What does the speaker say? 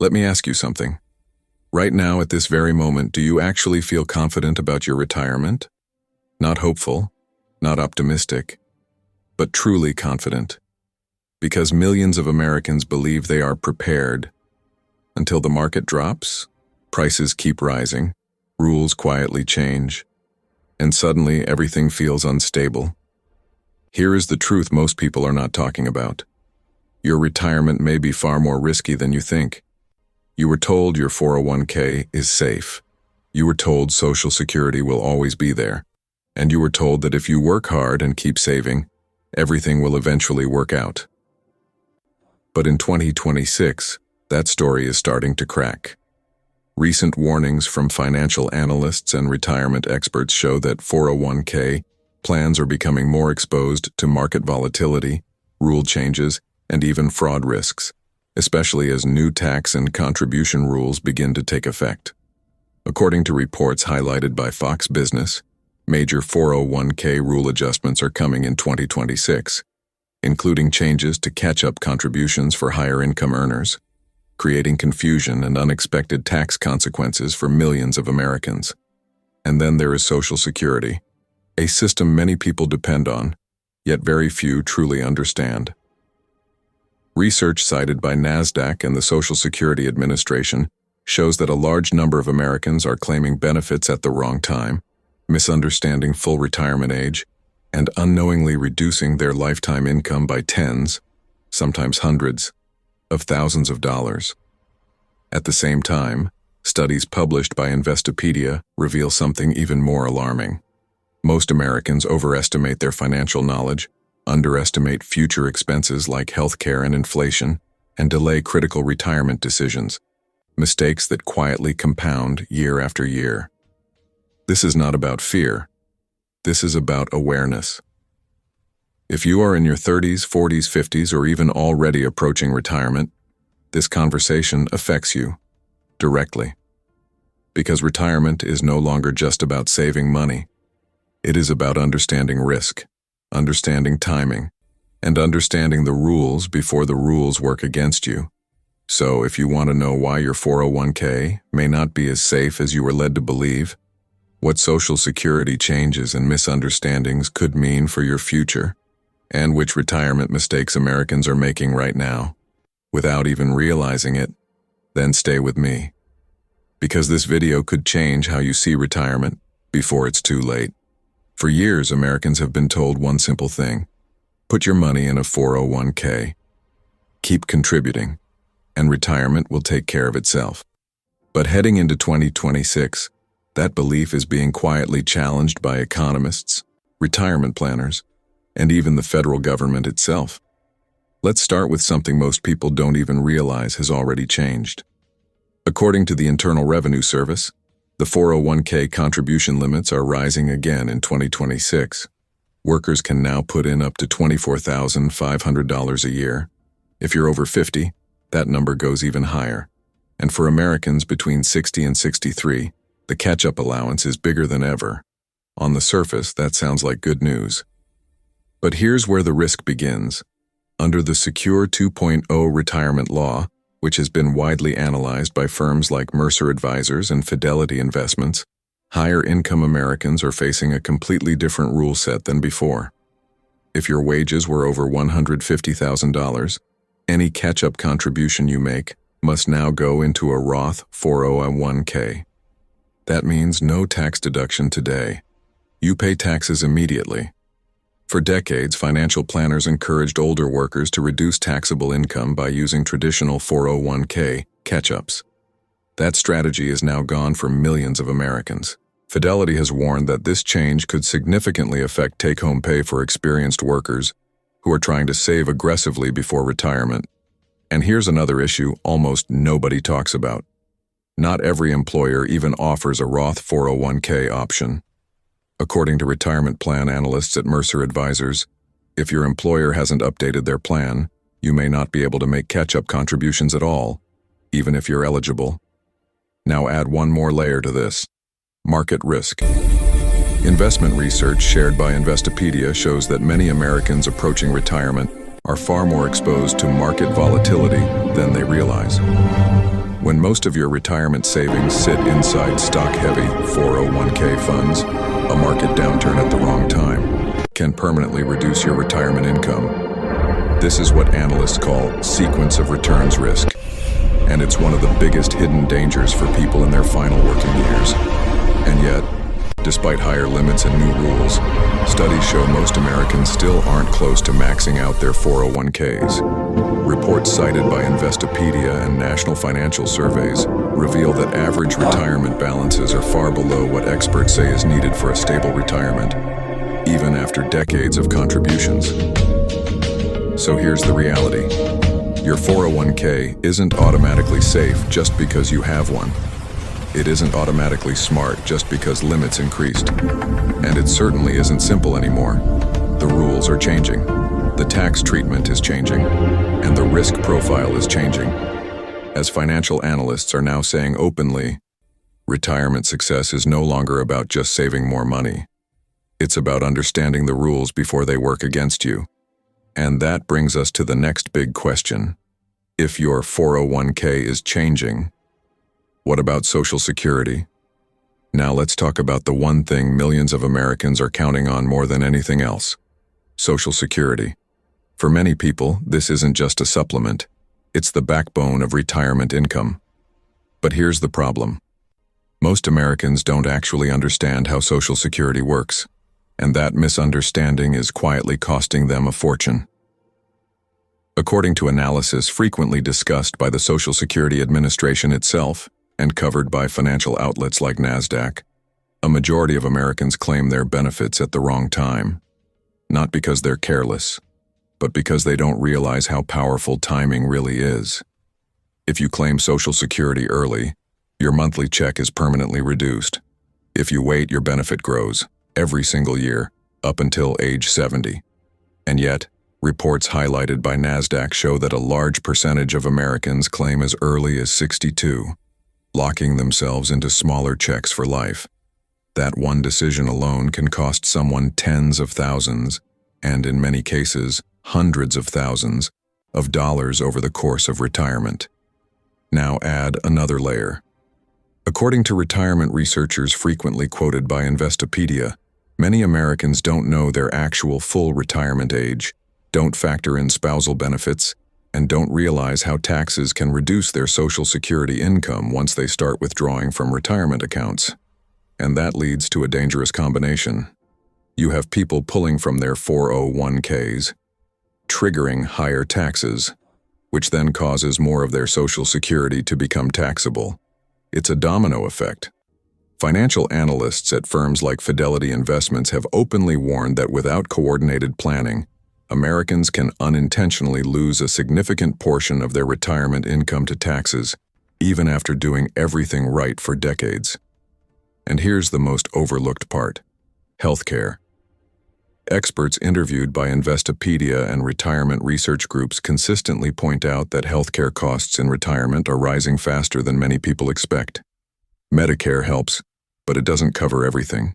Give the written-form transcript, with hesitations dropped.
Let me ask you something. Right now, at this very moment, do you actually feel confident about your retirement? Not hopeful, not optimistic, but truly confident. Because millions of Americans believe they are prepared. Until the market drops, prices keep rising, rules quietly change, and suddenly everything feels unstable. Here is the truth most people are not talking about. Your retirement may be far more risky than you think. You were told your 401k is safe. You were told Social Security will always be there. And you were told that if you work hard and keep saving, everything will eventually work out. But in 2026, that story is starting to crack. Recent warnings from financial analysts and retirement experts show that 401k plans are becoming more exposed to market volatility, rule changes, and even fraud risks, especially as new tax and contribution rules begin to take effect. According to reports highlighted by Fox Business, major 401k rule adjustments are coming in 2026, including changes to catch-up contributions for higher income earners, creating confusion and unexpected tax consequences for millions of Americans. And then there is Social Security, a system many people depend on, yet very few truly understand. Research cited by NASDAQ and the Social Security Administration shows that a large number of Americans are claiming benefits at the wrong time, misunderstanding full retirement age, and unknowingly reducing their lifetime income by tens, sometimes hundreds, of thousands of dollars. At the same time, studies published by Investopedia reveal something even more alarming. Most Americans overestimate their financial knowledge, underestimate future expenses like healthcare and inflation, and delay critical retirement decisions, mistakes that quietly compound year after year. This is not about fear. This is about awareness. If you are in your 30s, 40s, 50s, or even already approaching retirement, this conversation affects you directly. Because retirement is no longer just about saving money. It is about understanding risk, understanding timing, and understanding the rules before the rules work against you. So if you want to know why your 401k may not be as safe as you were led to believe, what Social Security changes and misunderstandings could mean for your future, and which retirement mistakes Americans are making right now, without even realizing it, then stay with me. Because this video could change how you see retirement before it's too late. For years, Americans have been told one simple thing: put your money in a 401k. Keep contributing, and retirement will take care of itself. But heading into 2026, that belief is being quietly challenged by economists, retirement planners, and even the federal government itself. Let's start with something most people don't even realize has already changed. According to the Internal Revenue Service, the 401k contribution limits are rising again in 2026. Workers can now put in up to $24,500 a year. If you're over 50, that number goes even higher. And for Americans between 60 and 63, the catch-up allowance is bigger than ever. On the surface, that sounds like good news. But here's where the risk begins. Under the Secure 2.0 retirement law, which has been widely analyzed by firms like Mercer Advisors and Fidelity Investments, higher-income Americans are facing a completely different rule set than before. If your wages were over $150,000, any catch-up contribution you make must now go into a Roth 401k. That means no tax deduction today. You pay taxes immediately. For decades, financial planners encouraged older workers to reduce taxable income by using traditional 401k catch-ups. That strategy is now gone for millions of Americans. Fidelity has warned that this change could significantly affect take-home pay for experienced workers who are trying to save aggressively before retirement. And here's another issue almost nobody talks about. Not every employer even offers a Roth 401k option. According to retirement plan analysts at Mercer Advisors, if your employer hasn't updated their plan, you may not be able to make catch-up contributions at all, even if you're eligible. Now add one more layer to this: market risk. Investment research shared by Investopedia shows that many Americans approaching retirement are far more exposed to market volatility than they realize. When most of your retirement savings sit inside stock-heavy 401k funds, a market downturn at the wrong time can permanently reduce your retirement income. This is what analysts call sequence of returns risk, and it's one of the biggest hidden dangers for people in their final working years. And yet, despite higher limits and new rules, studies show most Americans still aren't close to maxing out their 401ks. Reports cited by Investopedia and national financial surveys reveal that average retirement balances are far below what experts say is needed for a stable retirement, even after decades of contributions. So here's the reality. Your 401k isn't automatically safe just because you have one. It isn't automatically smart just because limits increased. And it certainly isn't simple anymore. The rules are changing. The tax treatment is changing. And the risk profile is changing. As financial analysts are now saying openly, retirement success is no longer about just saving more money. It's about understanding the rules before they work against you. And that brings us to the next big question. If your 401k is changing, what about Social Security? Now let's talk about the one thing millions of Americans are counting on more than anything else: Social Security. For many people, this isn't just a supplement. It's the backbone of retirement income. But here's the problem. Most Americans don't actually understand how Social Security works, and that misunderstanding is quietly costing them a fortune. According to analysis frequently discussed by the Social Security Administration itself, and covered by financial outlets like NASDAQ, a majority of Americans claim their benefits at the wrong time. Not because they're careless, but because they don't realize how powerful timing really is. If you claim Social Security early, your monthly check is permanently reduced. If you wait, your benefit grows every single year up until age 70. And yet, reports highlighted by NASDAQ show that a large percentage of Americans claim as early as 62, locking themselves into smaller checks for life. That one decision alone can cost someone tens of thousands, and in many cases, hundreds of thousands of dollars over the course of retirement. Now add another layer. According to retirement researchers frequently quoted by Investopedia, many Americans don't know their actual full retirement age, don't factor in spousal benefits, and don't realize how taxes can reduce their Social Security income once they start withdrawing from retirement accounts. And that leads to a dangerous combination. You have people pulling from their 401ks, triggering higher taxes, which then causes more of their Social Security to become taxable. It's a domino effect. Financial analysts at firms like Fidelity Investments have openly warned that without coordinated planning, Americans can unintentionally lose a significant portion of their retirement income to taxes, even after doing everything right for decades. And here's the most overlooked part: healthcare. Experts interviewed by Investopedia and retirement research groups consistently point out that healthcare costs in retirement are rising faster than many people expect. Medicare helps, but it doesn't cover everything.